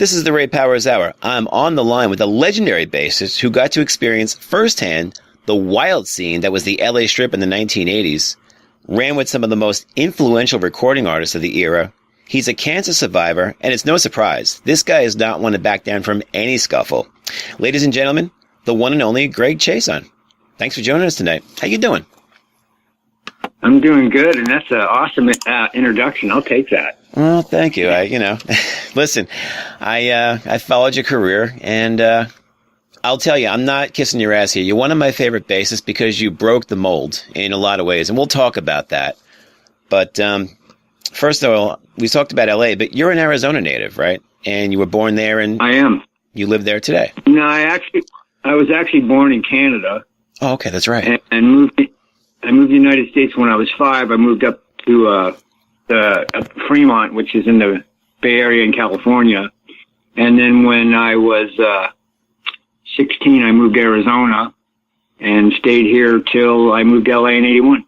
This is the Ray Powers Hour. I'm on the line with a legendary bassist who got to experience firsthand the wild scene that was the LA Strip in the 1980s, ran with some of the most influential recording artists of the era. He's a cancer survivor, and it's no surprise. This guy is not one to back down from any scuffle. Ladies and gentlemen, the one and only Greg Chaisson. Thanks for joining us tonight. How you doing? I'm doing good, and that's an awesome introduction. I'll take that. Well, thank you. Listen, I followed your career, and I'll tell you, I'm not kissing your ass here. You're one of my favorite bassists because you broke the mold in a lot of ways, and we'll talk about that. But first of all, we talked about L.A., but you're an Arizona native, right? And you were born there, and I am. You live there today. No, I was actually born in Canada. Oh, okay, that's right. And moved to the United States when I was 5. I moved up to Fremont, which is in the Bay Area in California. And then when I was 16, I moved to Arizona and stayed here till I moved to LA in 81.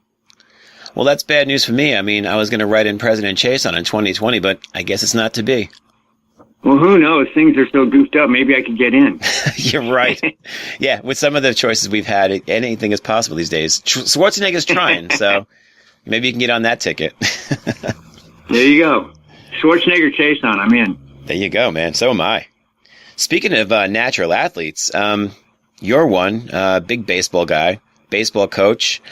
Well, that's bad news for me. I mean, I was going to write in President Chaisson in 2020, but I guess it's not to be. Well, who knows? Things are so goofed up. Maybe I could get in. You're right. Yeah, with some of the choices we've had, anything is possible these days. Schwarzenegger's trying, so maybe you can get on that ticket. There you go. Schwarzenegger Chaisson, I'm in. There you go, man. So am I. Speaking of natural athletes, you're one, big baseball guy, baseball coach.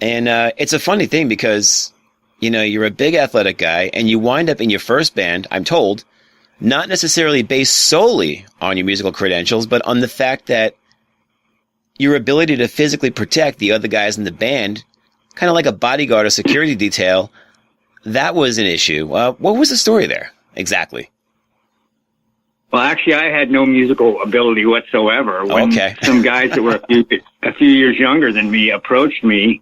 And it's a funny thing because, you're a big athletic guy and you wind up in your first band, I'm told, not necessarily based solely on your musical credentials, but on the fact that your ability to physically protect the other guys in the band, kind of like a bodyguard or security detail, that was an issue. What was the story there exactly? Well, actually, I had no musical ability whatsoever. When some guys that were a few years younger than me approached me,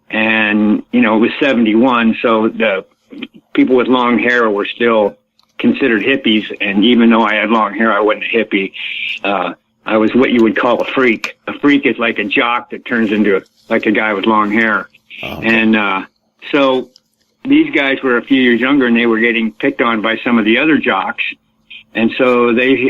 and, it was 71, so the people with long hair were still considered hippies, and even though I had long hair, I wasn't a hippie. I was what you would call a freak. A freak is like a jock that turns into like a guy with long hair. Oh, okay. And so these guys were a few years younger, and they were getting picked on by some of the other jocks. And so they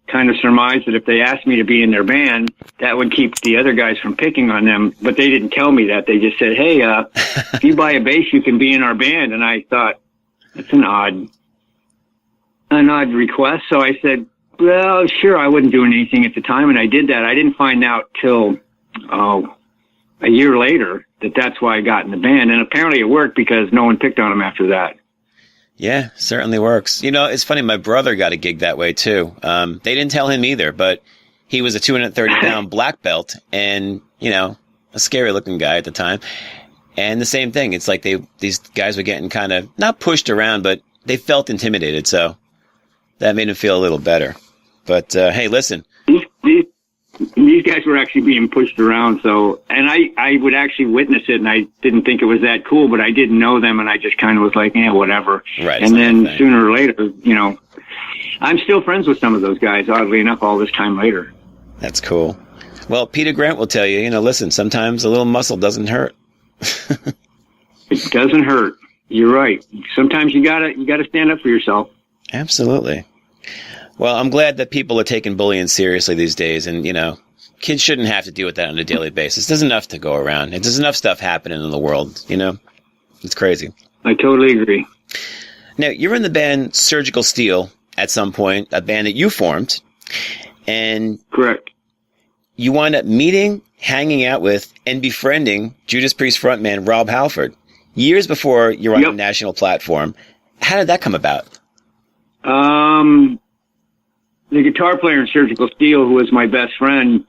kind of surmised that if they asked me to be in their band, that would keep the other guys from picking on them. But they didn't tell me that. They just said, hey, if you buy a bass, you can be in our band. And I thought, that's an odd request. So I said, well, sure, I wasn't doing anything at the time, and I did that. I didn't find out till a year later that that's why I got in the band, and apparently it worked because no one picked on him after that. Yeah, certainly works. It's funny, my brother got a gig that way too. They didn't tell him either, but he was a 230-pound black belt and, a scary-looking guy at the time. And the same thing, it's like these guys were getting kind of, not pushed around, but they felt intimidated, so that made him feel a little better. But, hey, listen. These guys were actually being pushed around, and I would actually witness it, and I didn't think it was that cool, but I didn't know them, and I just kind of was like, whatever. Right. And then sooner or later, I'm still friends with some of those guys, oddly enough, all this time later. That's cool. Well, Peter Grant will tell you, listen, sometimes a little muscle doesn't hurt. It doesn't hurt. You're right. Sometimes you gotta stand up for yourself. Absolutely. Well, I'm glad that people are taking bullying seriously these days, and, kids shouldn't have to deal with that on a daily basis. There's enough to go around. There's enough stuff happening in the world, It's crazy. I totally agree. Now, you're in the band Surgical Steel at some point, a band that you formed, and correct. You wind up meeting, hanging out with, and befriending Judas Priest frontman Rob Halford years before you're on the national platform. How did that come about? The guitar player in Surgical Steel, who was my best friend,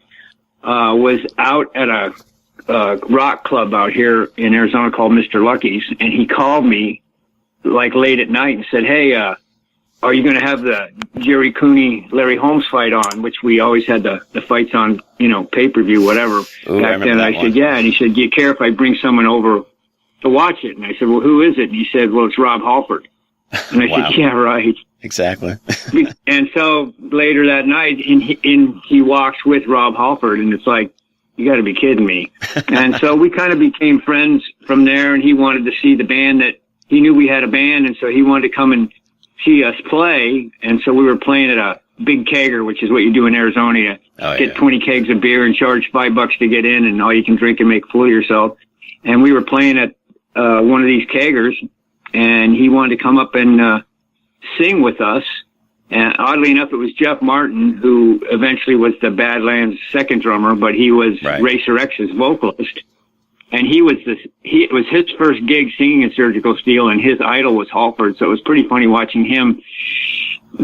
was out at a rock club out here in Arizona called Mr. Lucky's, and he called me like late at night and said, hey, are you going to have the Jerry Cooney, Larry Holmes fight on, which we always had the fights on, pay-per-view, whatever. Ooh, back then. I said, yeah. And he said, do you care if I bring someone over to watch it? And I said, well, who is it? And he said, well, it's Rob Halford. And I said, yeah, right. Exactly. And so later that night, he walks with Rob Halford, and it's like, you got to be kidding me. And so we kind of became friends from there, and he wanted to see the band he knew we had a band, and so he wanted to come and see us play, and so we were playing at a big kegger, which is what you do in Arizona. You get 20 kegs of beer and charge $5 to get in, and all you can drink and make a fool of yourself. And we were playing at one of these keggers, and he wanted to come up and sing with us. And oddly enough, it was Jeff Martin, who eventually was the Badlands second drummer, but he was Racer X's vocalist. And it was his first gig singing in Surgical Steel, and his idol was Halford. So it was pretty funny watching him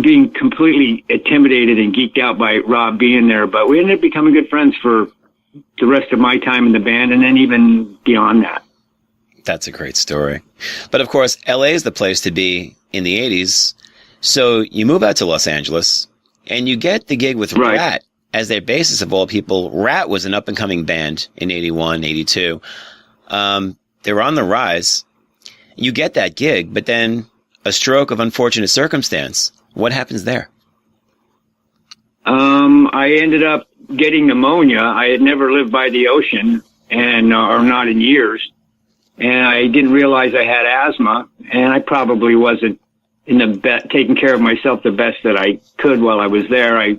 being completely intimidated and geeked out by Rob being there. But we ended up becoming good friends for the rest of my time in the band, and then even beyond that. That's a great story. But of course, LA is the place to be in the 80s. So you move out to Los Angeles, and you get the gig with Rat as their bassist of all people. Rat was an up-and-coming band in 81, 82. They were on the rise. You get that gig, but then a stroke of unfortunate circumstance. What happens there? I ended up getting pneumonia. I had never lived by the ocean, or not in years. And I didn't realize I had asthma, and I probably wasn't taking care of myself the best that I could while I was there. I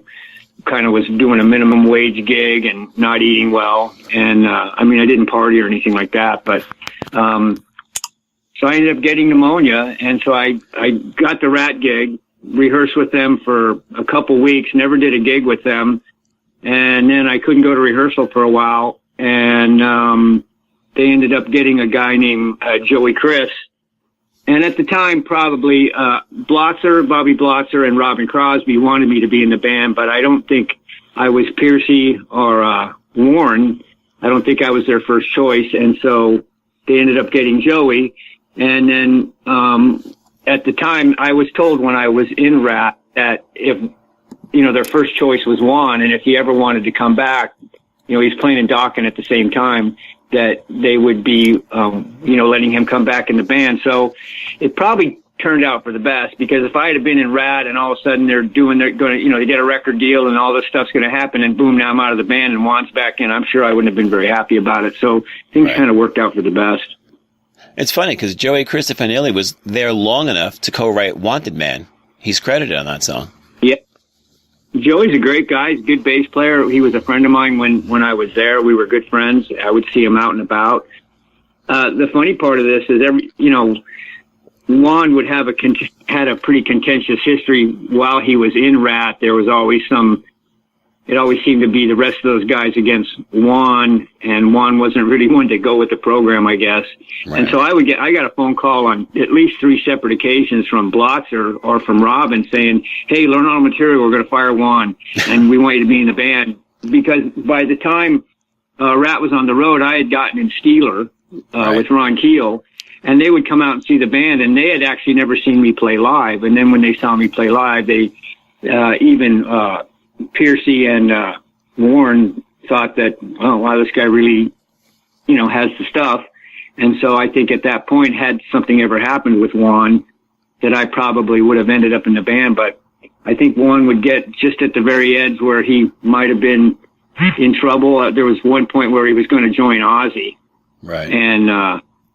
kind of was doing a minimum wage gig and not eating well. And, I didn't party or anything like that, but, so I ended up getting pneumonia. And so I got the Rat gig, rehearsed with them for a couple weeks, never did a gig with them. And then I couldn't go to rehearsal for a while. And, they ended up getting a guy named, Joey Chris. And at the time, probably, Bobby Blotzer and Robin Crosby wanted me to be in the band, but I don't think I was Piercy or, Warren. I don't think I was their first choice. And so they ended up getting Joey. And then, at the time, I was told when I was in Rat that if, their first choice was Juan, and if he ever wanted to come back, he's playing in Dokken at the same time, that they would be, letting him come back in the band. So it probably turned out for the best, because if I had been in Rat and all of a sudden they get a record deal and all this stuff's going to happen, and boom, now I'm out of the band and Juan's back in, I'm sure I wouldn't have been very happy about it. So things kind of worked out for the best. It's funny because Joey Cristofanilli was there long enough to co-write Wanted Man. He's credited on that song. Yeah. Joey's a great guy. He's a good bass player. He was a friend of mine when I was there. We were good friends. I would see him out and about. The funny part of this is Juan would had a pretty contentious history while he was in Rat. There was always it always seemed to be the rest of those guys against Juan, and Juan wasn't really one to go with the program, I guess. Right. And so I got a phone call on at least 3 separate occasions from Blotzer or from Robin saying, "Hey, learn all the material. We're going to fire Juan, and we want you to be in the band." Because by the time Rat was on the road, I had gotten in Steeler with Ron Keel, and they would come out and see the band, and they had actually never seen me play live. And then when they saw me play live, they Piercy and Warren thought that, oh, wow, this guy really, has the stuff. And so I think at that point, had something ever happened with Juan, that I probably would have ended up in the band. But I think Juan would get just at the very edge where he might have been in trouble. There was one point where he was going to join Ozzy. Right. And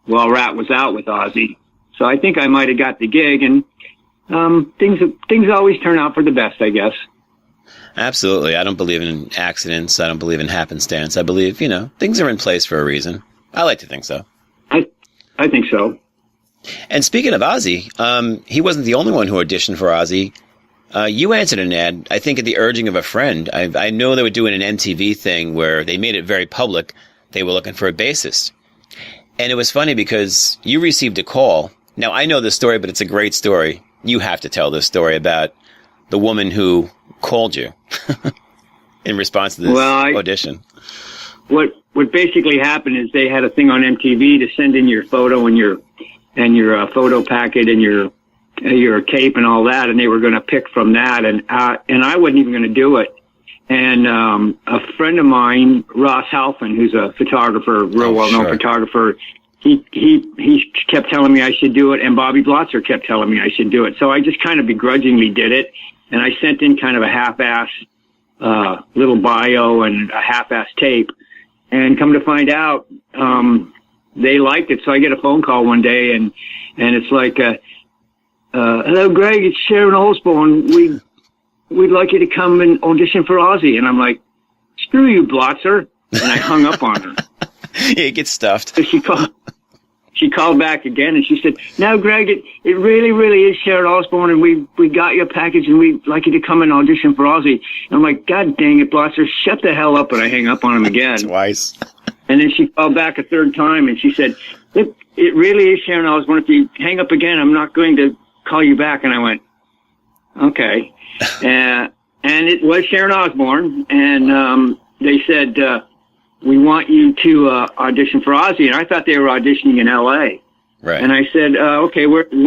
Rat was out with Ozzy. So I think I might have got the gig, and things always turn out for the best, I guess. Absolutely. I don't believe in accidents. I don't believe in happenstance. I believe, things are in place for a reason. I like to think so. I think so. And speaking of Ozzy, he wasn't the only one who auditioned for Ozzy. You answered an ad, I think at the urging of a friend. I know they were doing an MTV thing where they made it very public. They were looking for a bassist. And it was funny because you received a call. Now, I know this story, but it's a great story. You have to tell this story about the woman who called you in response to this audition. What basically happened is they had a thing on MTV to send in your photo and your photo packet and your tape and all that, and they were going to pick from that, and I wasn't even going to do it. And a friend of mine, Ross Halfin, who's a photographer, real well-known photographer, he kept telling me I should do it, and Bobby Blotzer kept telling me I should do it. So I just kind of begrudgingly did it, and I sent in kind of a half-ass little bio and a half-ass tape. And come to find out, they liked it. So I get a phone call one day, and it's like, hello, Greg, it's Sharon Osbourne. We'd like you to come and audition for Ozzy. And I'm like, screw you, Blotzer. And I hung up on her. Yeah, it gets stuffed. So she called back again and she said, no, Greg, it really, really is Sharon Osbourne, and we got your package and we'd like you to come and audition for Ozzy. And I'm like, God dang it, Blotzer, shut the hell up. And I hang up on him again. Twice. And then she called back a third time and she said, it really is Sharon Osbourne. If you hang up again, I'm not going to call you back. And I went, okay. And it was Sharon Osbourne. And they said, we want you to audition for Ozzy. And I thought they were auditioning in L.A. Right. And I said, okay, where and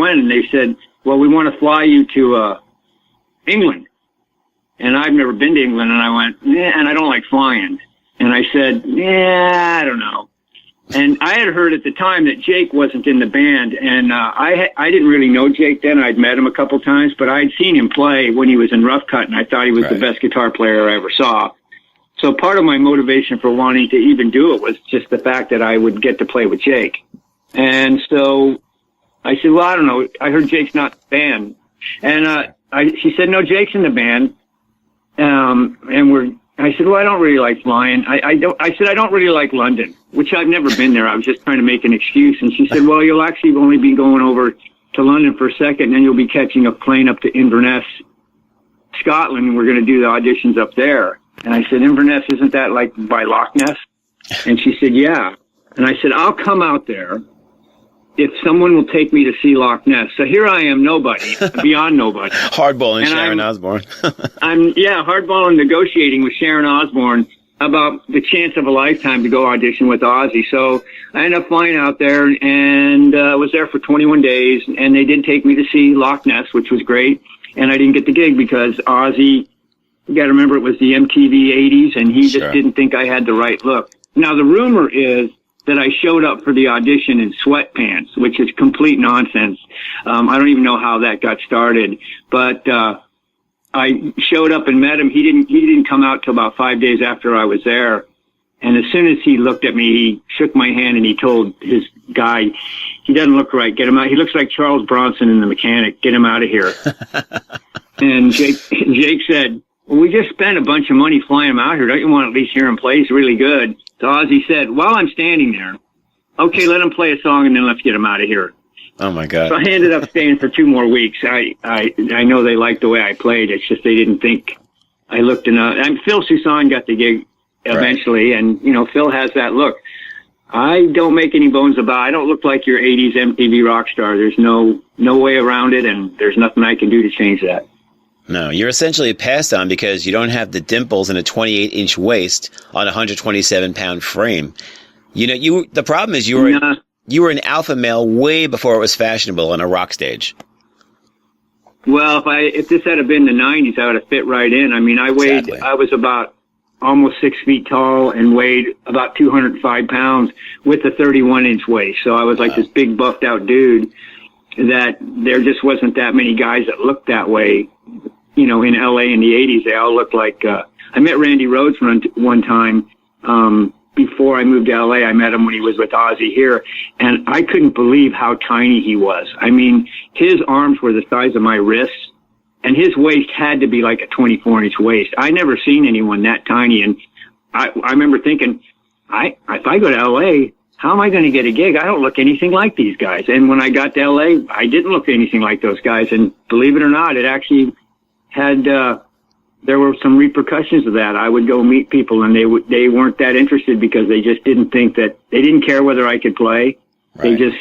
when? And they said, well, we want to fly you to England. And I've never been to England. And I went, yeah, and I don't like flying. And I said, yeah, I don't know. And I had heard at the time that Jake wasn't in the band. And I didn't really know Jake then. I'd met him a couple times, but I'd seen him play when he was in Rough Cut, and I thought he was the best guitar player I ever saw. So part of my motivation for wanting to even do it was just the fact that I would get to play with Jake. And so I said, well, I don't know. I heard Jake's not in the band. And she said, no, Jake's in the band. I said, well, I don't really like flying. I said, I don't really like London, which I've never been there. I was just trying to make an excuse. And she said, well, you'll actually only be going over to London for a second, and then you'll be catching a plane up to Inverness, Scotland, and we're going to do the auditions up there. And I said, Inverness, isn't that like by Loch Ness? And she said, yeah. And I said, I'll come out there if someone will take me to see Loch Ness. So here I am, nobody, beyond nobody. Hardballing Sharon Osbourne. I'm hardballing negotiating with Sharon Osbourne about the chance of a lifetime to go audition with Ozzy. So I ended up flying out there and was there for 21 days. And they did take me to see Loch Ness, which was great. And I didn't get the gig because Ozzy, you got to remember, it was the MTV 80s, and he just didn't think I had the right look. Now, the rumor is that I showed up for the audition in sweatpants, which is complete nonsense. I don't even know how that got started, but I showed up and met him. He didn't come out till about 5 days after I was there. And as soon as he looked at me, he shook my hand and he told his guy, he doesn't look right. Get him out. He looks like Charles Bronson in The Mechanic. Get him out of here. And Jake said, well, we just spent a bunch of money flying him out here. Don't you want to at least hear him play? He's really good. So Ozzy said, while I'm standing there, okay, let him play a song and then let's get him out of here. Oh, my God. So I ended up staying for 2 more weeks. I know they liked the way I played. It's just they didn't think I looked enough. And Phil Soussan got the gig eventually, and, you know, Phil has that look. I don't make any bones about it. I don't look like your 80s MTV rock star. There's no way around it, and there's nothing I can do to change that. No, you're essentially passed on because you don't have the dimples in a 28-inch waist on a 127-pound frame. You know, the problem is you were an alpha male way before it was fashionable on a rock stage. Well, if this had been the 90s, I would have fit right in. I mean, I was about almost 6 feet tall and weighed about 205 pounds with a 31-inch waist. So I was like this big buffed out dude that there just wasn't that many guys that looked that way. You know, in LA in the 80s, they all looked like, I met Randy Rhoads one time, before I moved to LA. I met him when he was with Ozzy here, and I couldn't believe how tiny he was. I mean, his arms were the size of my wrists, and his waist had to be like a 24-inch waist. I never seen anyone that tiny, and I remember thinking, if I go to LA, how am I going to get a gig? I don't look anything like these guys. And when I got to LA, I didn't look anything like those guys, and believe it or not, it actually had, there were some repercussions of that. I would go meet people and they weren't that interested because they just didn't think that, they didn't care whether I could play. Right.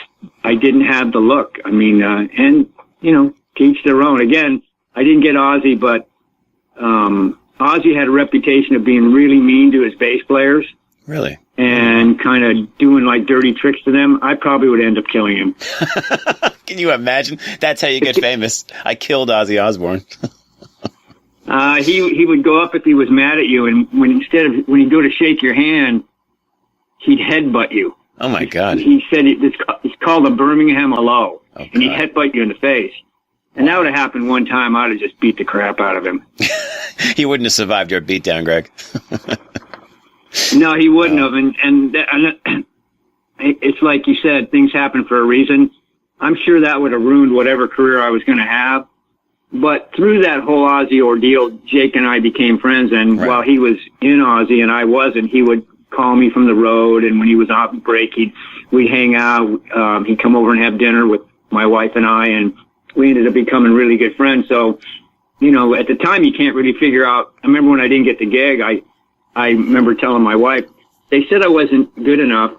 I didn't have the look. I mean, and, you know, to each their own. Again, I didn't get Ozzy, but, Ozzy had a reputation of being really mean to his bass players. Really? And kind of doing like dirty tricks to them. I probably would end up killing him. Can you imagine? That's how you get famous. I killed Ozzy Osbourne. He would go up if he was mad at you, and when he'd go to shake your hand, he'd headbutt you. Oh my God! He said it's called a Birmingham hello, and he'd headbutt you in the face. And that would have happened one time. I'd have just beat the crap out of him. He wouldn't have survived your beatdown, Greg. No, he wouldn't have. And it's like you said, things happen for a reason. I'm sure that would have ruined whatever career I was going to have. But through that whole Ozzy ordeal, Jake and I became friends. And while he was in Ozzy and I wasn't, he would call me from the road. And when he was off break, we'd hang out. He'd come over and have dinner with my wife and I, and we ended up becoming really good friends. So, you know, at the time, you can't really figure out. I remember when I didn't get the gig, I remember telling my wife, they said I wasn't good enough.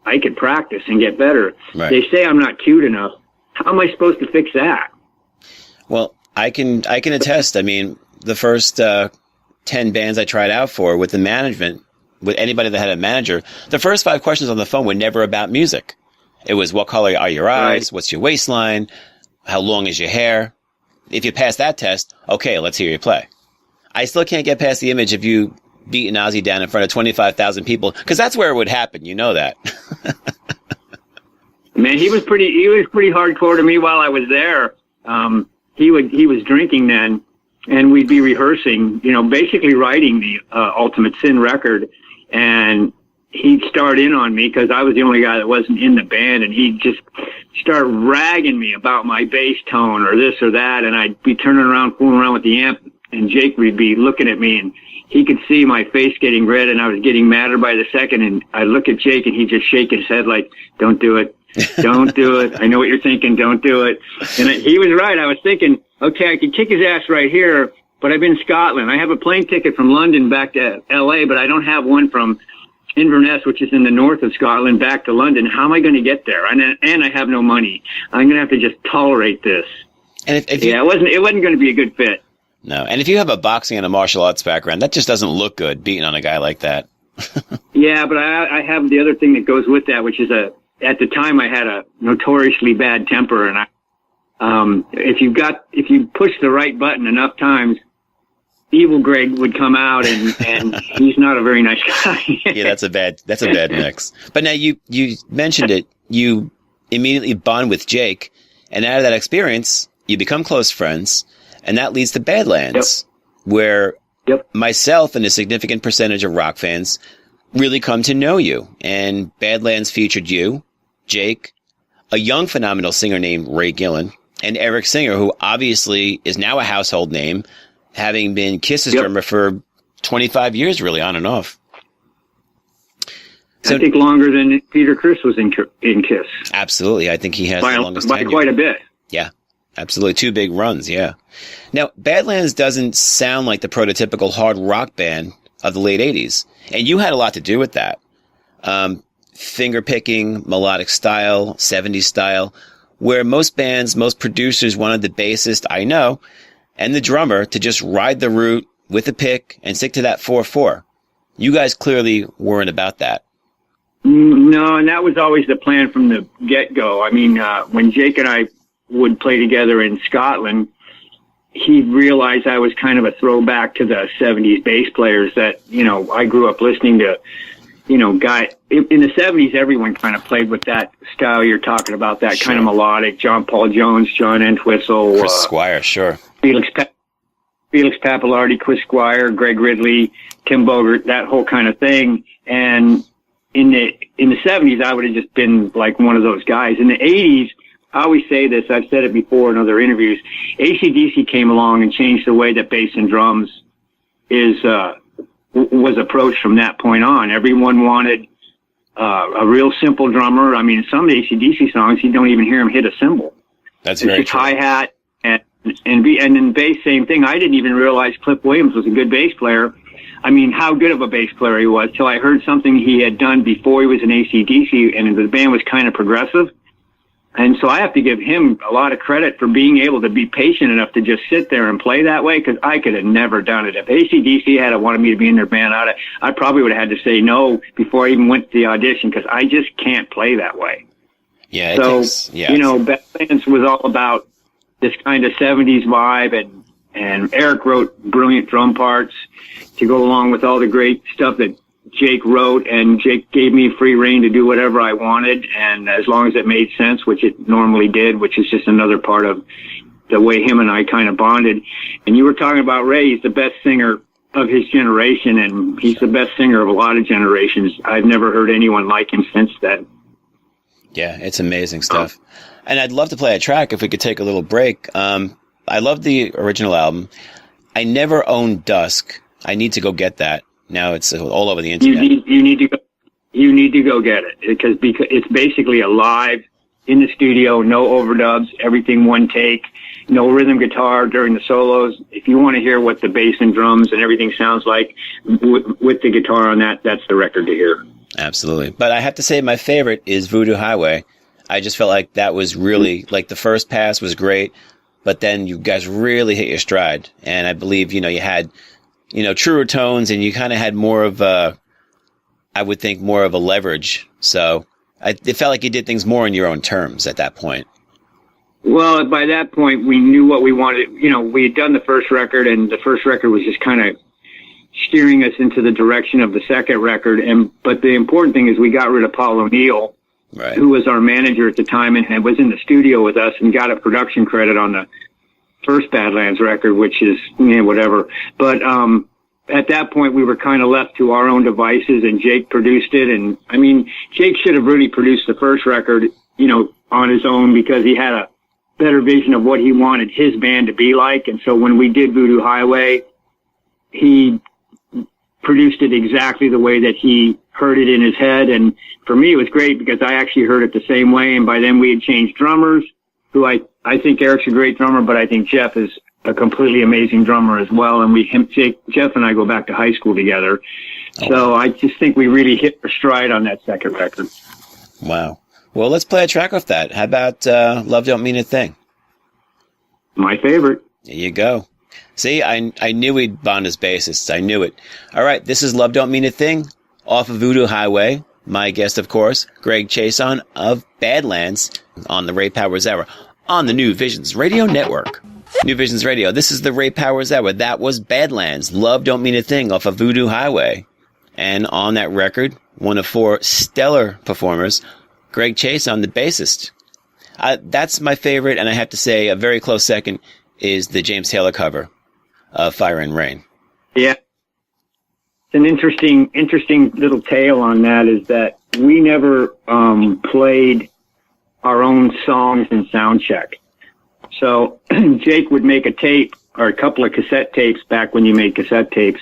I could practice and get better. Right. They say I'm not cute enough. How am I supposed to fix that? Well, I can attest. I mean, the first 10 bands I tried out for with the management, with anybody that had a manager, the first 5 questions on the phone were never about music. It was, what color are your eyes? Right. What's your waistline? How long is your hair? If you pass that test, okay, let's hear you play. I still can't get past the image of you beating Ozzy down in front of 25,000 people, because that's where it would happen. You know that. Man, he was pretty hardcore to me while I was there. He was drinking then, and we'd be rehearsing, you know, basically writing the Ultimate Sin record, and he'd start in on me because I was the only guy that wasn't in the band, and he'd just start ragging me about my bass tone or this or that, and I'd be turning around, fooling around with the amp, and Jake would be looking at me, and he could see my face getting red, and I was getting madder by the second, and I'd look at Jake, and he'd just shake his head like, don't do it. Don't do it. I know what you're thinking. Don't do it. And he was right. I was thinking, okay, I could kick his ass right here, but I'm in Scotland. I have a plane ticket from London back to LA, but I don't have one from Inverness, which is in the north of Scotland, back to London. How am I going to get there? And I have no money. I'm going to have to just tolerate this. And if it wasn't going to be a good fit. No. And if you have a boxing and a martial arts background, that just doesn't look good beating on a guy like that. Yeah, but I have the other thing that goes with that, which is at the time I had a notoriously bad temper, and if you push the right button enough times, evil Greg would come out, and he's not a very nice guy. Yeah, that's a bad mix. But now you mentioned it, you immediately bond with Jake, and out of that experience, you become close friends, and that leads to Badlands, where myself and a significant percentage of rock fans really come to know you. And Badlands featured you, Jake, a young phenomenal singer named Ray Gillen, and Eric Singer, who obviously is now a household name, having been Kiss's drummer for 25 years, really, on and off. So, I think longer than Peter Criss was in Kiss. Absolutely. I think he has the longest by tenure. Quite a bit. Yeah, absolutely. 2 big runs, yeah. Now, Badlands doesn't sound like the prototypical hard rock band of the late 80s, and you had a lot to do with that. Finger picking, melodic style, 70s style, where most bands, most producers wanted the bassist, I know, and the drummer to just ride the route with the pick and stick to that 4/4. You guys clearly weren't about that. No, and that was always the plan from the get-go. I mean, when Jake and I would play together in Scotland, he realized I was kind of a throwback to the 70s bass players that, you know, I grew up listening to. You know, in the 70s, everyone kind of played with that style you're talking about, that kind of melodic, John Paul Jones, John Entwistle. Chris Squire, sure. Felix Pappalardi, Chris Squire, Greg Ridley, Tim Bogert, that whole kind of thing. And in the 70s, I would have just been like one of those guys. In the 80s, I always say this, I've said it before in other interviews, AC/DC came along and changed the way that bass and drums was approached from that point on. Everyone wanted a real simple drummer. I mean, some AC/DC songs, you don't even hear him hit a cymbal. That's very true. It's just hi-hat and then bass, same thing. I didn't even realize Cliff Williams was a good bass player. I mean, how good of a bass player he was till I heard something he had done before he was in AC/DC, and the band was kind of progressive. And so I have to give him a lot of credit for being able to be patient enough to just sit there and play that way, because I could have never done it. If AC/DC had wanted me to be in their band, I probably would have had to say no before I even went to the audition, because I just can't play that way. Yeah. You know, Badlands was all about this kind of 70s vibe, and Eric wrote brilliant drum parts to go along with all the great stuff that Jake wrote, and Jake gave me free rein to do whatever I wanted, and as long as it made sense, which it normally did, which is just another part of the way him and I kind of bonded. And you were talking about Ray. He's the best singer of his generation, and he's the best singer of a lot of generations. I've never heard anyone like him since then. Yeah, it's amazing stuff. And I'd love to play a track if we could take a little break. I love the original album. I never owned Dusk. I need to go get that. Now it's all over the internet. You need to go get it because it's basically a live in the studio, no overdubs, everything one take, no rhythm guitar during the solos. If you want to hear what the bass and drums and everything sounds like with the guitar on that, that's the record to hear. Absolutely. But I have to say my favorite is Voodoo Highway. I just felt like that was really, like the first pass was great, but then you guys really hit your stride. And I believe, you had, truer tones and you kind of had more of I would think more of a leverage. So it felt like you did things more in your own terms at that point. Well, by that point, we knew what we wanted. We had done the first record, and the first record was just kind of steering us into the direction of the second record. But the important thing is we got rid of Paul O'Neill, right, who was our manager at the time and was in the studio with us and got a production credit on the first Badlands record, which is, whatever. But at that point, we were kind of left to our own devices, and Jake produced it. And, Jake should have really produced the first record, on his own because he had a better vision of what he wanted his band to be like. And so when we did Voodoo Highway, he produced it exactly the way that he heard it in his head. And for me, it was great because I actually heard it the same way. And by then we had changed drummers, who I think Eric's a great drummer, but I think Jeff is a completely amazing drummer as well. And Jeff and I go back to high school together. So I just think we really hit our stride on that second record. Wow. Well, let's play a track off that. How about Love Don't Mean a Thing? My favorite. There you go. See, I knew we'd bond as bassists. I knew it. All right, this is Love Don't Mean a Thing off of Voodoo Highway. My guest, of course, Greg Chaisson of Badlands on the Ray Powers Hour on the New Visions Radio Network. New Visions Radio. This is the Ray Powers Hour. That was Badlands. Love Don't Mean a Thing off of Voodoo Highway. And on that record, one of four stellar performers, Greg Chaisson, the bassist. That's my favorite, and I have to say a very close second is the James Taylor cover of Fire and Rain. Yeah. An interesting little tale on that is that we never played our own songs in sound check. So Jake would make a tape or a couple of cassette tapes back when you made cassette tapes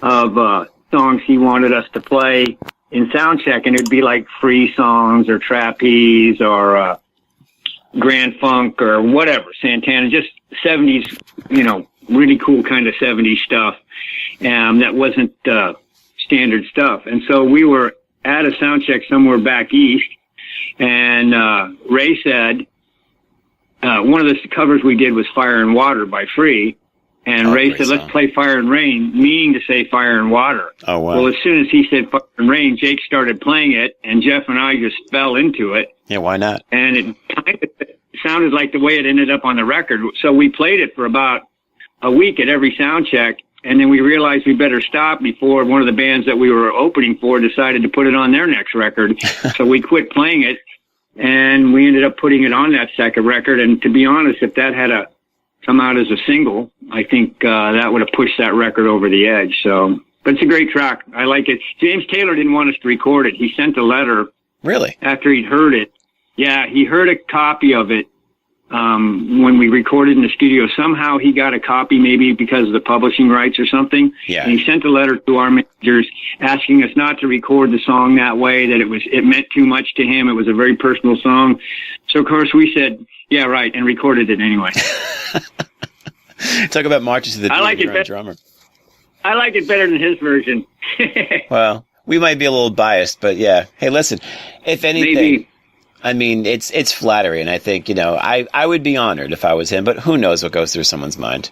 of songs he wanted us to play in sound check, and it'd be like free songs or trapeze or Grand Funk or whatever, Santana, just 70s, really cool kind of 70s stuff. That wasn't standard stuff. And so we were at a sound check somewhere back east, and Ray said, one of the covers we did was Fire and Water by Free. And Ray said, let's play Fire and Rain, meaning to say Fire and Water. Oh, wow. Well, as soon as he said Fire and Rain, Jake started playing it, and Jeff and I just fell into it. Yeah, why not? And it kind of sounded like the way it ended up on the record. So we played it for about a week at every sound check, and then we realized we better stop before one of the bands that we were opening for decided to put it on their next record. So we quit playing it, and we ended up putting it on that second record. And to be honest, if that had come out as a single, I think that would have pushed that record over the edge. So, but it's a great track. I like it. James Taylor didn't want us to record it. He sent a letter. Really? After he'd heard it. Yeah, he heard a copy of it when we recorded in the studio. Somehow he got a copy, maybe because of the publishing rights or something. Yeah. And he sent a letter to our managers asking us not to record the song that way, that it meant too much to him. It was a very personal song. So, of course, we said, yeah, right, and recorded it anyway. Talk about marches to the drummer. I like it better than his version. Well, we might be a little biased, but yeah. Hey, listen, if anything, maybe. I mean, it's flattery, and I think, I would be honored if I was him, but who knows what goes through someone's mind.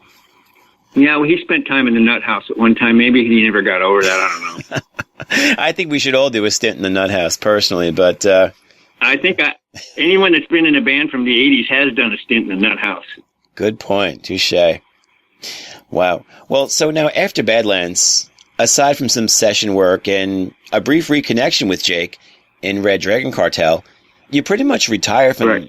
Yeah, well, he spent time in the nut house at one time. Maybe he never got over that. I don't know. I think we should all do a stint in the nut house, personally, but... I think anyone that's been in a band from the 80s has done a stint in the nut house. Good point. Touché. Wow. Well, so now after Badlands, aside from some session work and a brief reconnection with Jake in Red Dragon Cartel, you pretty much retire from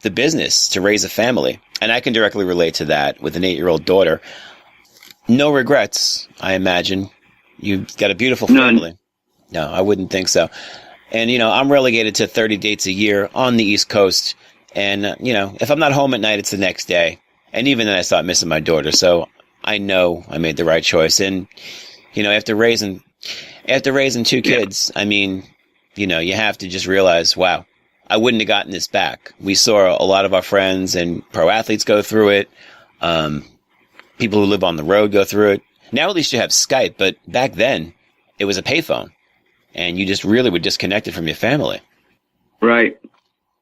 the business to raise a family. And I can directly relate to that with an 8-year-old daughter. No regrets, I imagine. You've got a beautiful family. None. No, I wouldn't think so. And, I'm relegated to 30 dates a year on the East Coast. And, if I'm not home at night, it's the next day. And even then I start missing my daughter. So I know I made the right choice. And, after raising two kids, I mean, you have to just realize, wow, I wouldn't have gotten this back. We saw a lot of our friends and pro athletes go through it. People who live on the road go through it. Now at least you have Skype, but back then it was a payphone. And you just really were disconnected from your family. Right.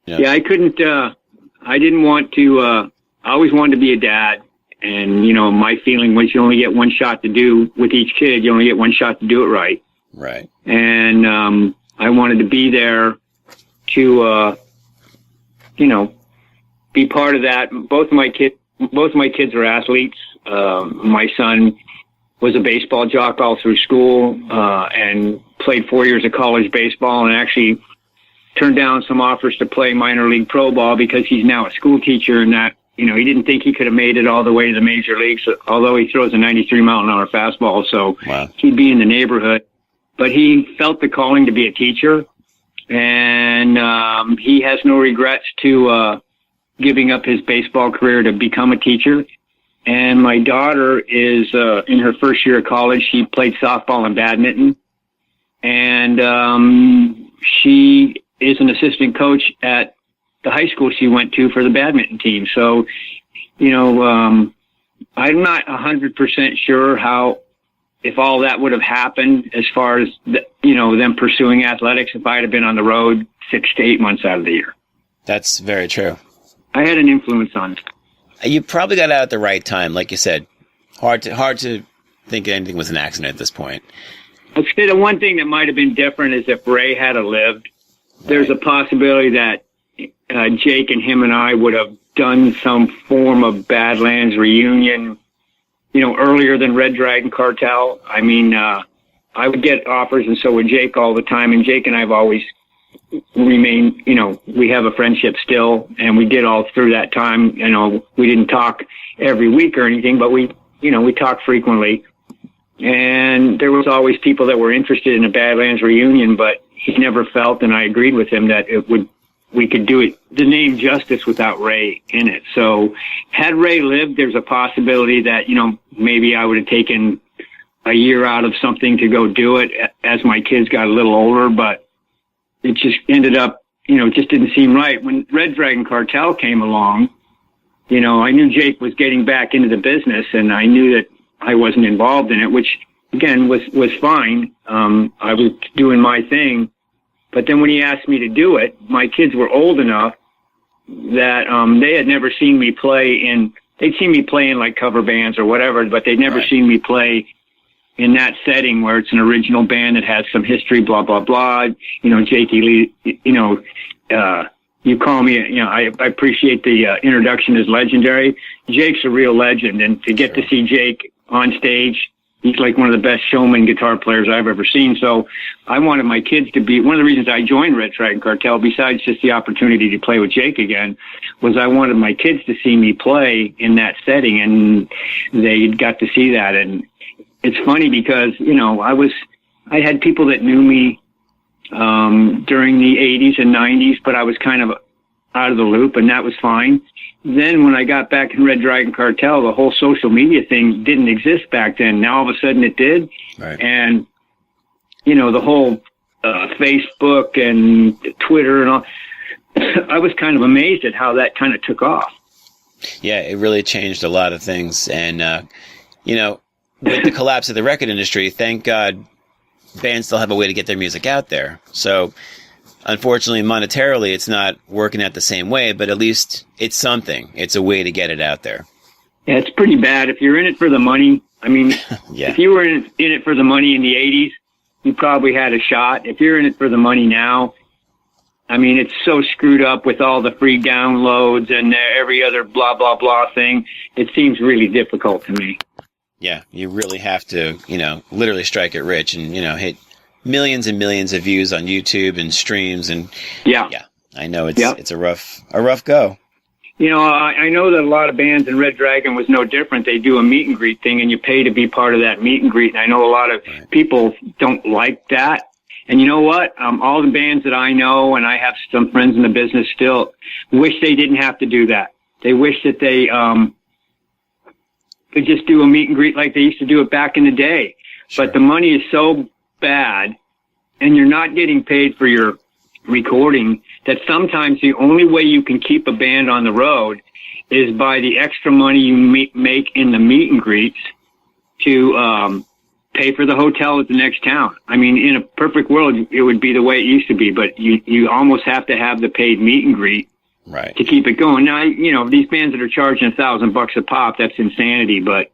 Yeah, I couldn't, I didn't want to, I always wanted to be a dad. And, my feeling was you only get one shot to do with each kid. You only get one shot to do it right. Right. And, I wanted to be there to, be part of that. Both of my kids are athletes. My son was a baseball jock all through school, and played 4 years of college baseball, and actually turned down some offers to play minor league pro ball because he's now a school teacher, and that, he didn't think he could have made it all the way to the major leagues, although he throws a 93-mile-an-hour fastball, so wow. He'd be in the neighborhood. But he felt the calling to be a teacher, and he has no regrets to giving up his baseball career to become a teacher. And my daughter is in her first year of college. She played softball and badminton. And she is an assistant coach at the high school she went to for the badminton team. So, I'm not 100% sure if all that would have happened as far as, them pursuing athletics if I had been on the road 6 to 8 months out of the year. That's very true. I had an influence on it. You probably got out at the right time, like you said. Hard to think anything was an accident at this point. I'd say the one thing that might have been different is if Ray had lived, there's a possibility that Jake and him and I would have done some form of Badlands reunion, earlier than Red Dragon Cartel. I mean, I would get offers, and so would Jake all the time. And Jake and I have always remained, we have a friendship still, and we did all through that time. We didn't talk every week or anything, but we talk frequently. And there was always people that were interested in a Badlands reunion, but he never felt, and I agreed with him, that we could do it, the name justice without Ray in it. So had Ray lived, there's a possibility that, maybe I would have taken a year out of something to go do it as my kids got a little older, but it just ended up, it just didn't seem right. When Red Dragon Cartel came along, I knew Jake was getting back into the business, and I knew that I wasn't involved in it, which again was fine. I was doing my thing. But then when he asked me to do it, my kids were old enough that they had never seen me play they'd seen me play in like cover bands or whatever, but they'd never seen me play in that setting where it's an original band that has some history, blah, blah, blah. Jakey Lee, you call me, I appreciate the introduction as legendary. Jake's a real legend, and to get to see Jake on stage, he's like one of the best showman guitar players I've ever seen. So I wanted my kids to be, one of the reasons I joined Red Dragon Cartel, besides just the opportunity to play with Jake again, was I wanted my kids to see me play in that setting, and they got to see that. And it's funny because, I had people that knew me during the 80s and 90s, but I was kind of out of the loop, and that was fine. Then when I got back in Red Dragon Cartel, the whole social media thing didn't exist back then. Now all of a sudden it did. Right. And, the whole Facebook and Twitter and all, I was kind of amazed at how that kind of took off. Yeah, it really changed a lot of things. And, with the collapse of the record industry, thank God bands still have a way to get their music out there. So, unfortunately, monetarily, it's not working out the same way, but at least it's something. It's a way to get it out there. Yeah, it's pretty bad. If you're in it for the money, if you were in it for the money in the 80s, you probably had a shot. If you're in it for the money now, it's so screwed up with all the free downloads and every other blah, blah, blah thing. It seems really difficult to me. Yeah, you really have to, literally strike it rich and, hit millions and millions of views on YouTube and streams. And yeah, I know it's a rough go. I know that a lot of bands, and Red Dragon was no different. They do a meet and greet thing, and you pay to be part of that meet and greet. And I know a lot of people don't like that. And you know what? All the bands that I know, and I have some friends in the business still, wish they didn't have to do that. They wish that they could just do a meet and greet like they used to do it back in the day. Sure. But the money is so bad, and you're not getting paid for your recording, that sometimes the only way you can keep a band on the road is by the extra money you make in the meet and greets to pay for the hotel at the next town. I mean, in a perfect world, it would be the way it used to be, but you almost have to have the paid meet and greet to keep it going. Now, you know, these bands that are charging $1,000 a pop, that's insanity. But,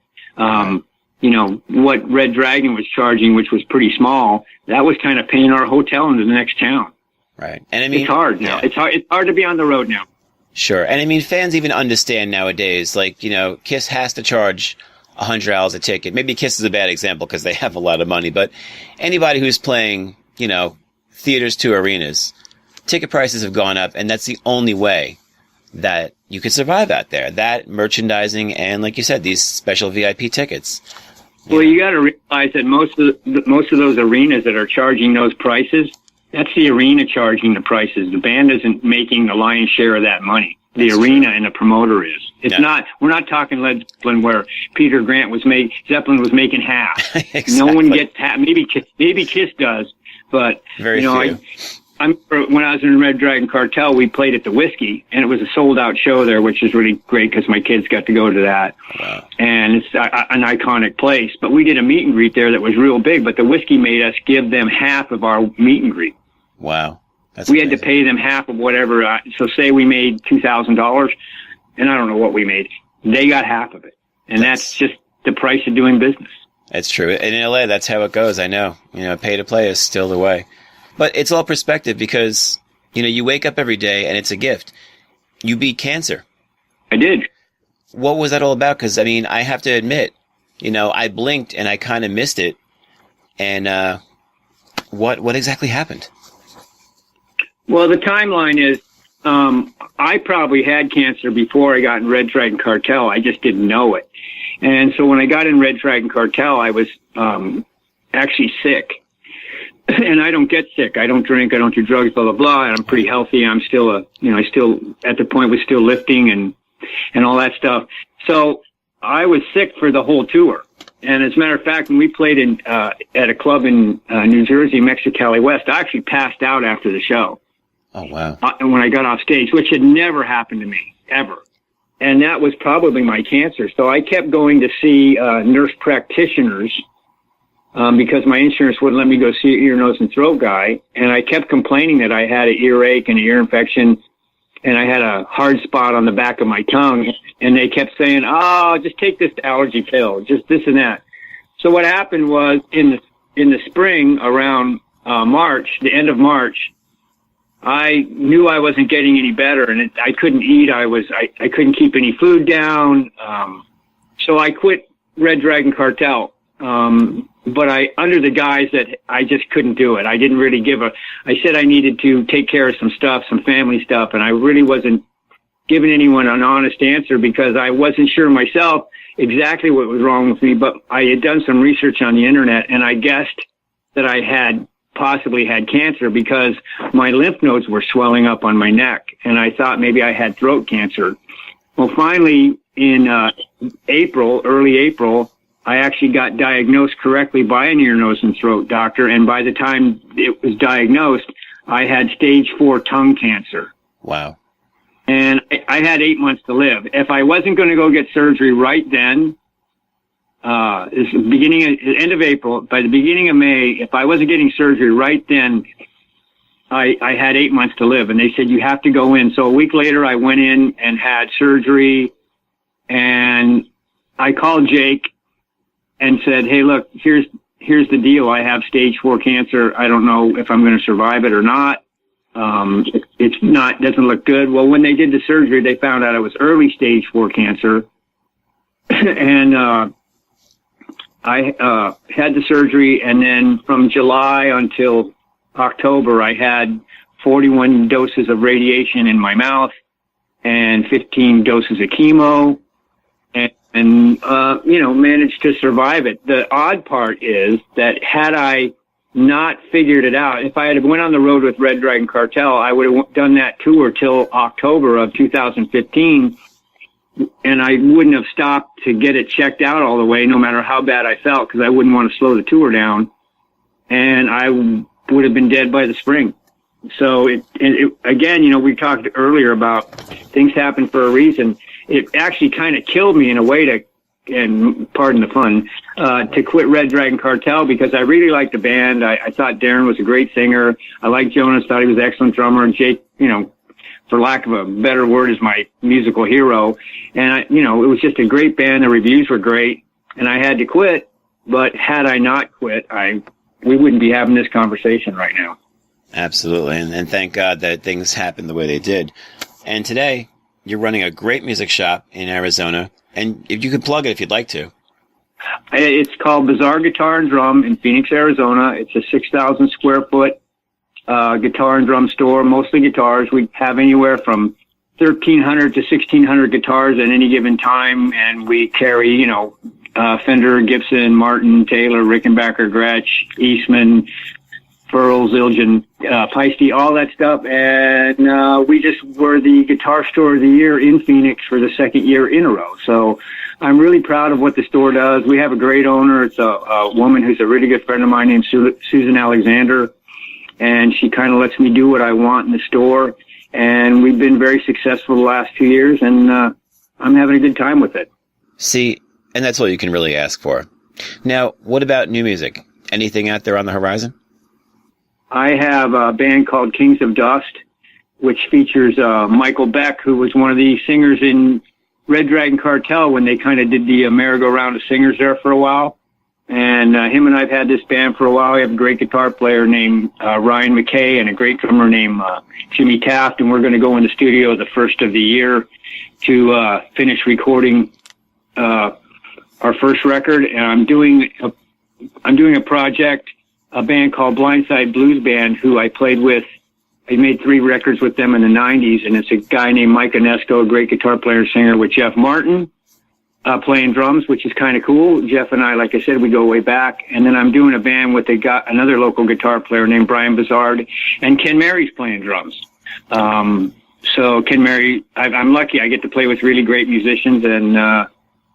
you know, what Red Dragon was charging, which was pretty small, that was kind of paying our hotel into the next town. Right. And I mean, it's hard now. Yeah. It's hard to be on the road now. Sure. And I mean, fans even understand nowadays, like, you know, Kiss has to charge $100 a ticket. Maybe Kiss is a bad example because they have a lot of money, but anybody who's playing, you know, theaters to arenas, ticket prices have gone up, and that's the only way that you could survive out there. That, merchandising, and like you said, these special VIP tickets. You got to realize that most of those arenas that are charging those prices, that's the arena charging the prices. The band isn't making the lion's share of that money. The That's arena true. And the promoter is. It's not. We're not talking Led Zeppelin where Peter Grant Zeppelin was making half. Exactly. No one gets half. Maybe Kiss does, but very few. I when I was in Red Dragon Cartel, we played at the Whiskey, and it was a sold-out show there, which is really great because my kids got to go to that. Wow. And it's an iconic place. But we did a meet and greet there that was real big, but the Whiskey made us give them half of our meet and greet. Wow. We had to pay them half of whatever. So say we made $2,000, and I don't know what we made. They got half of it. And that's just the price of doing business. It's true. And in LA, that's how it goes. I know. You know, pay to play is still the way. But it's all perspective because, you know, you wake up every day and it's a gift. You beat cancer. I did. What was that all about? Because, I mean, I have to admit, you know, I blinked and I kind of missed it. And what exactly happened? Well, the timeline is I probably had cancer before I got in Red Dragon Cartel. I just didn't know it. And so when I got in Red Dragon Cartel, I was actually sick. And I don't get sick. I don't drink. I don't do drugs, blah, blah, blah. And I'm pretty healthy. I'm still I still, at the point, was still lifting and all that stuff. So I was sick for the whole tour. And as a matter of fact, when we played at a club in New Jersey, Mexicali West, I actually passed out after the show. Oh, wow. And when I got off stage, which had never happened to me, ever. And that was probably my cancer. So I kept going to see nurse practitioners because my insurance wouldn't let me go see an ear, nose, and throat guy. And I kept complaining that I had an earache and an ear infection, and I had a hard spot on the back of my tongue. And they kept saying, oh, just take this allergy pill, just this and that. So what happened was in the spring around March, the end of March, I knew I wasn't getting any better, and I couldn't eat. I couldn't keep any food down. So I quit Red Dragon Cartel. But under the guise that I just couldn't do it. I didn't really I said I needed to take care of some stuff, some family stuff, and I really wasn't giving anyone an honest answer because I wasn't sure myself exactly what was wrong with me, but I had done some research on the internet, and I guessed that I had possibly had cancer because my lymph nodes were swelling up on my neck, and I thought maybe I had throat cancer. Well, finally, in early April, I actually got diagnosed correctly by an ear, nose, and throat doctor, and by the time it was diagnosed, I had stage 4 tongue cancer. Wow. And I had 8 months to live. If I wasn't going to go get surgery right then, end of April, by the beginning of May, if I wasn't getting surgery right then, I had 8 months to live. And they said, you have to go in. So a week later, I went in and had surgery. And I called Jake and said, hey, look, here's the deal. I have stage 4 cancer. I don't know if I'm going to survive it or not. Doesn't look good. Well, when they did the surgery, they found out it was early stage 4 cancer. And, I had the surgery, and then from July until October, I had 41 doses of radiation in my mouth and 15 doses of chemo, and managed to survive it. The odd part is that had I not figured it out. If I had went on the road with Red Dragon Cartel, I would have done that tour till October of 2015, and I wouldn't have stopped to get it checked out all the way, no matter how bad I felt, because I wouldn't want to slow the tour down, and I would have been dead by the spring. So again, we talked earlier about things happen for a reason. It actually kind of killed me in a way and pardon the pun, to quit Red Dragon Cartel, because I really liked the band. I thought Darren was a great singer. I liked Jonas, thought he was an excellent drummer. And Jake, for lack of a better word, is my musical hero. And it was just a great band. The reviews were great, and I had to quit. But had I not quit, we wouldn't be having this conversation right now. Absolutely. And thank God that things happened the way they did. And today, you're running a great music shop in Arizona. And if you could plug it if you'd like to. It's called Bizarre Guitar and Drum in Phoenix, Arizona. It's a 6,000 square foot guitar and drum store, mostly guitars. We have anywhere from 1,300 to 1,600 guitars at any given time. And we carry, Fender, Gibson, Martin, Taylor, Rickenbacker, Gretsch, Eastman, Pearl, Zildjian, Paiste, all that stuff. And we just were the Guitar Store of the Year in Phoenix for the second year in a row. So I'm really proud of what the store does. We have a great owner. It's a woman who's a really good friend of mine named Susan Alexander. And she kind of lets me do what I want in the store. And we've been very successful the last 2 years, and I'm having a good time with it. See, and that's all you can really ask for. Now, what about new music? Anything out there on the horizon? I have a band called Kings of Dust, which features Michael Beck, who was one of the singers in Red Dragon Cartel when they kind of did the merry-go-round of singers there for a while. And him and I've had this band for a while. We have a great guitar player named Ryan McKay and a great drummer named Jimmy Taft, and we're going to go in the studio the first of the year to finish recording our first record. And I'm doing a project, a band called Blindside Blues Band, who I played with. I made 3 records with them in the 90s, and it's a guy named Mike Onesco, a great guitar player and singer, with Jeff Martin playing drums, which is kind of cool. Jeff and I, like I said, we go way back. And then I'm doing a band with another local guitar player named Brian Bizard, and Ken Mary's playing drums. So Ken Mary, I'm lucky I get to play with really great musicians, and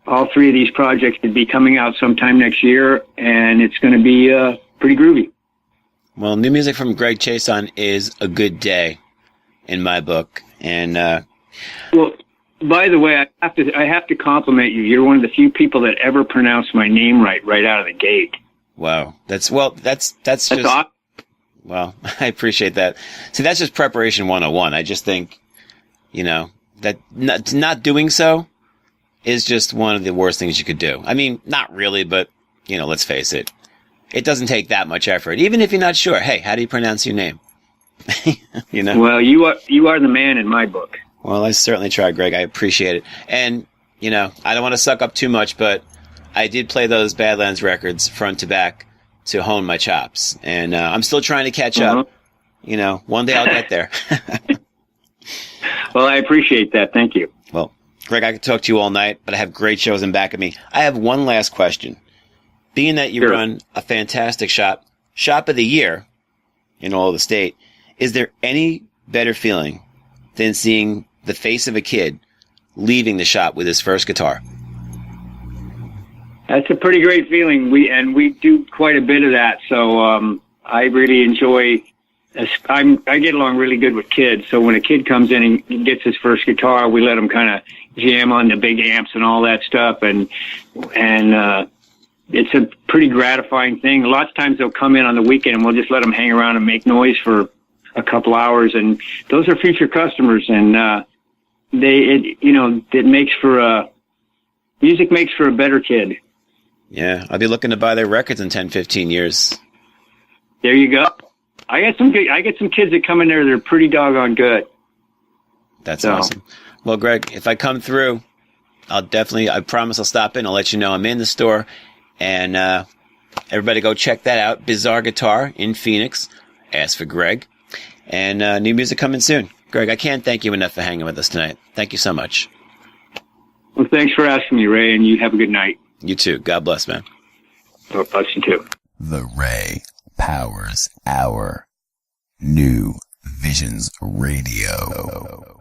all 3 of these projects should be coming out sometime next year, and it's going to be pretty groovy. Well, new music from Greg Chaisson is a good day in my book. And well, by the way, I have to compliment you. You're one of the few people that ever pronounced my name right out of the gate. Wow. That's just awesome. Well, I appreciate that. See, that's just preparation 101. I just think, that not doing so is just one of the worst things you could do. I mean, not really, but, let's face it. It doesn't take that much effort. Even if you're not sure, hey, how do you pronounce your name? Well, you are the man in my book. Well, I certainly try, Greg. I appreciate it. And, I don't want to suck up too much, but I did play those Badlands records front to back to hone my chops. And I'm still trying to catch up. One day I'll get there. Well, I appreciate that. Thank you. Well, Greg, I could talk to you all night, but I have great shows in back of me. I have one last question. Being that you run a fantastic shop of the year in all of the state, is there any better feeling than seeing the face of a kid leaving the shop with his first guitar? That's a pretty great feeling. We do quite a bit of that. So I really enjoy. I get along really good with kids. So when a kid comes in and gets his first guitar, we let him kind of jam on the big amps and all that stuff, and it's a pretty gratifying thing. Lots of times they'll come in on the weekend and we'll just let them hang around and make noise for a couple hours, and those are future customers, and it makes for music makes for a better kid. Yeah, I'll be looking to buy their records in 10, 15 years. There you go. I get some kids that come in there that are pretty doggone good. That's awesome. Well, Greg, if I come through, I promise I'll stop in. I'll let you know I'm in the store. And everybody go check that out. Bizarre Guitar in Phoenix. Ask for Greg. And new music coming soon. Greg, I can't thank you enough for hanging with us tonight. Thank you so much. Well, thanks for asking me, Ray, and you have a good night. You too. God bless, man. God bless you too. The Ray powers our New Visions Radio.